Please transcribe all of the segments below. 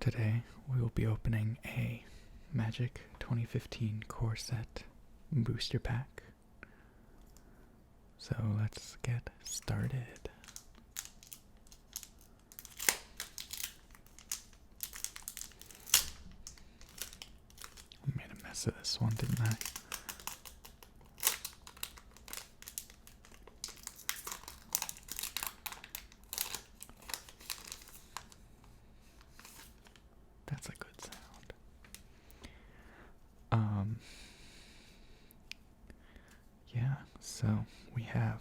Today we will be opening a Magic 2015 core set booster pack. So let's get started. I made a mess of this one, didn't I? That's a good sound. Yeah, so we have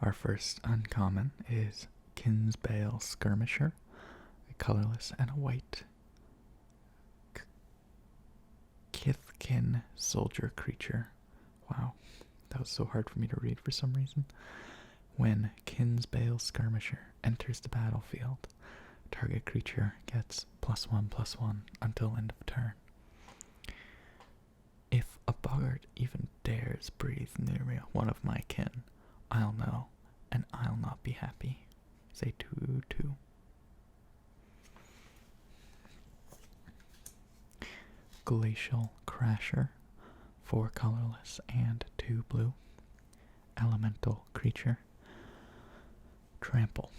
our first uncommon is Kinsbale Skirmisher, a colorless and a white Kithkin soldier creature. Wow, that was so hard for me to read for some reason. When Kinsbale Skirmisher enters the battlefield, target creature gets +1/+1 until end of turn. If a boggart even dares breathe near one of my kin, I'll know, and I'll not be happy. Say 2/2. Glacial Crasher, 4 colorless and 2 blue. Elemental creature. Trample.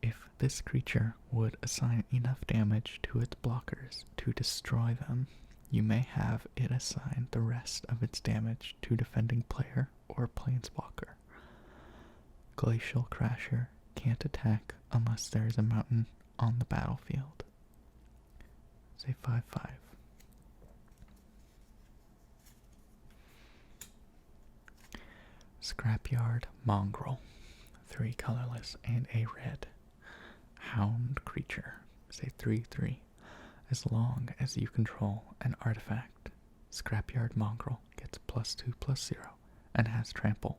If this creature would assign enough damage to its blockers to destroy them, you may have it assign the rest of its damage to defending player or planeswalker. Glacial Crasher can't attack unless there is a mountain on the battlefield. Say 5/5. Scrapyard Mongrel, 3 colorless and a red. Hound creature, say 3/3. As long as you control an artifact, Scrapyard Mongrel gets +2/+0 and has trample.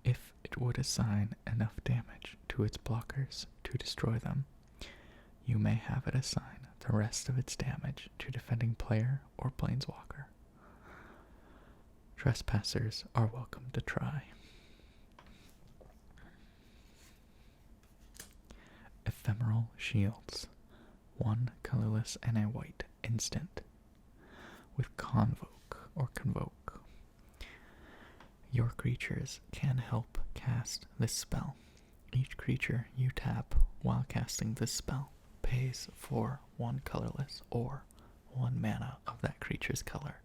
If it would assign enough damage to its blockers to destroy them, you may have it assign the rest of its damage to defending player or planeswalker. Trespassers are welcome to try. Ephemeral Shields, 1 colorless and a white instant with Convoke or Convoke. Your creatures can help cast this spell. Each creature you tap while casting this spell pays for 1 colorless or 1 mana of that creature's color.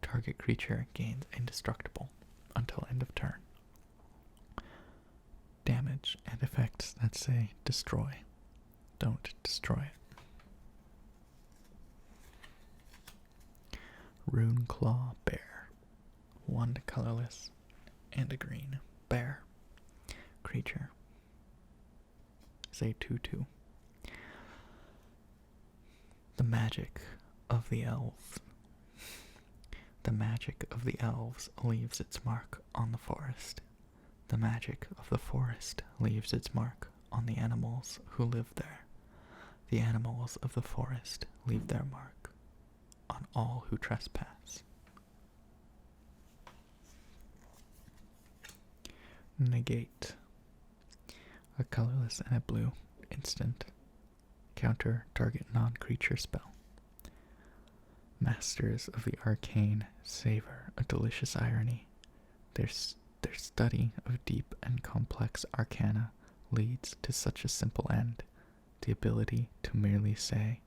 Target creature gains indestructible until end of turn. Damage and effects that say destroy. Don't destroy it. Runeclaw Bear, 1 colorless and a green bear creature. Say 2/2. The magic of the elves. The magic of the elves leaves its mark on the forest. The magic of the forest leaves its mark on the animals who live there. The animals of the forest leave their mark on all who trespass. Negate. A colorless and a blue instant. Counter target non-creature spell. Masters of the Arcane savor a delicious irony. Their study of deep and complex arcana leads to such a simple end, the ability to merely say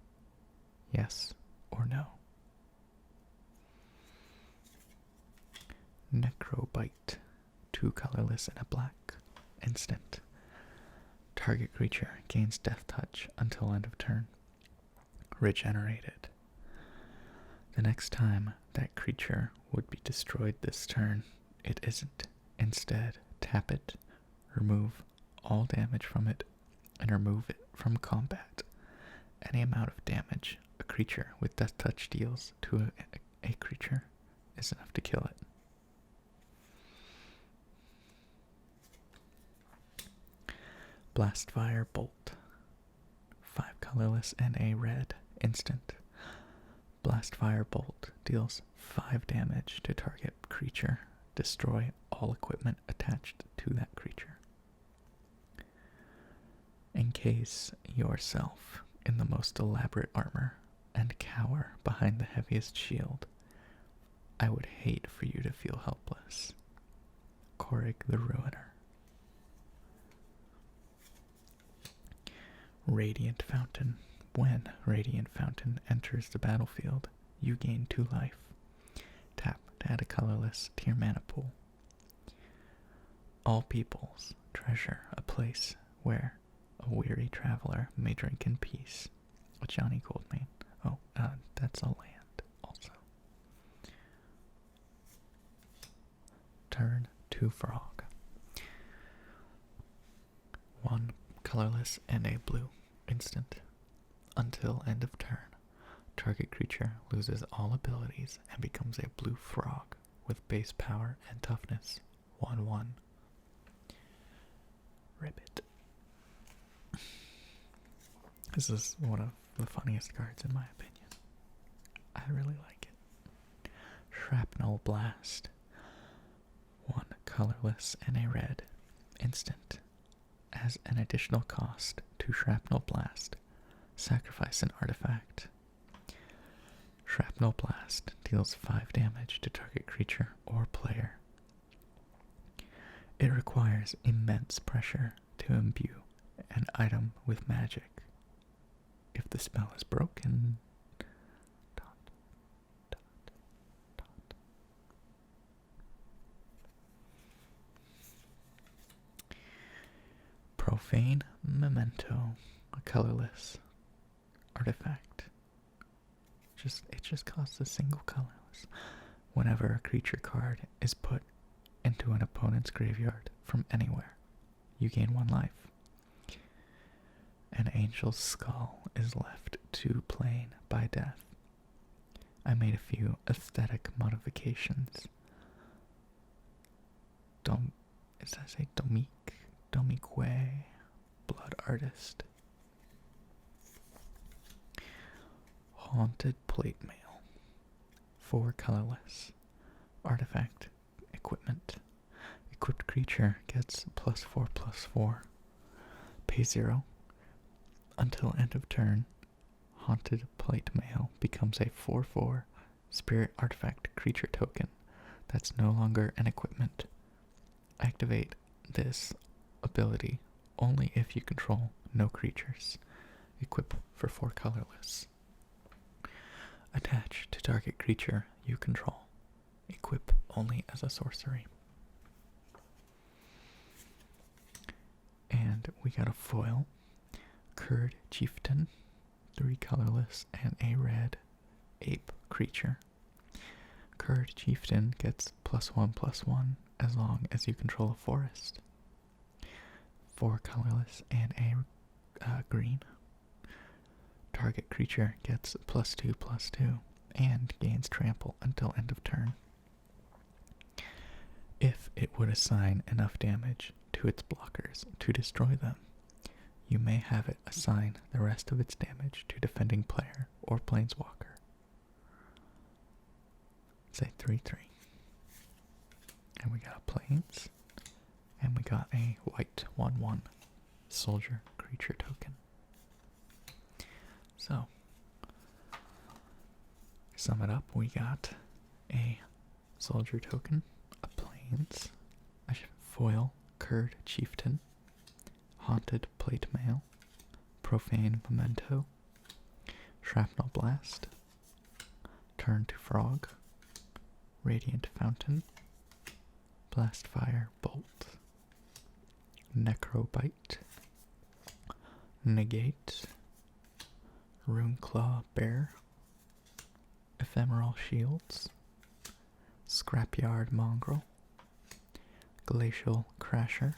yes or no. Necrobite, 2 colorless and a black instant. Target creature gains death touch until end of turn. Regenerated. The next time that creature would be destroyed this turn, it isn't. Instead, tap it, remove all damage from it, and remove it from combat. Any amount of damage a creature with death touch deals to a creature is enough to kill it. Blastfire Bolt, 5 colorless and a red instant. Blastfire Bolt deals 5 damage to target creature. Destroy all equipment attached to that creature. encase yourself in the most elaborate armor and cower behind the heaviest shield. I would hate for you to feel helpless. Korig the Ruiner. Radiant Fountain. When Radiant Fountain enters the battlefield, you gain 2 life. Tap to add a colorless to your mana pool. All peoples treasure a place where a weary traveler may drink in peace. A Johnny Goldmane. Oh, that's a land also. Turn 2 frog. 1 colorless and a blue. Instant. Until end of turn, target creature loses all abilities and becomes a blue frog with base power and toughness 1/1. Ribbit. This is one of the funniest cards in my opinion. I really like it. Shrapnel Blast. 1 colorless and a red. Instant. As an additional cost to Shrapnel Blast, sacrifice an artifact. Shrapnel Blast deals 5 damage to target creature or player. It requires immense pressure to imbue an item with magic. If the spell is broken, ... Profane Memento, a colorless artifact. It just costs a single colorless. Whenever a creature card is put into an opponent's graveyard from anywhere, you gain 1 life. An angel's skull is left to plain by death. I made a few aesthetic modifications. Domique, Blood Artist. Haunted Plate Mail. 4 colorless. Artifact. Equipment. Equipped creature gets +4/+4. Pay 0. Until end of turn, Haunted Plate Mail becomes a 4/4 spirit artifact creature token that's no longer an equipment. Activate this ability only if you control no creatures. Equip for 4 colorless. Attach to target creature you control. Equip only as a sorcery. And we got a foil. Curd Chieftain. 3 colorless and a red ape creature. Curd Chieftain gets +1/+1 as long as you control a forest. 4 colorless and a green. Target creature gets +2/+2 and gains trample until end of turn. If it would assign enough damage to its blockers to destroy them, you may have it assign the rest of its damage to defending player or planeswalker. Say 3/3. And we got planes, and we got a white 1/1 soldier creature token. So, sum it up, we got a soldier token, a plains, a foil Curd Chieftain, Haunted Plate Mail, Profane Memento, Shrapnel Blast, Turn to Frog, Radiant Fountain, Blastfire Bolt, Necrobite, Negate, Runeclaw Bear, Ephemeral Shields, Scrapyard Mongrel, Glacial Crasher,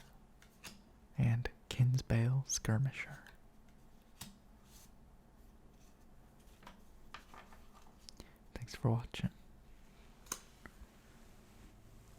and Kinsbale Skirmisher. Thanks for watching.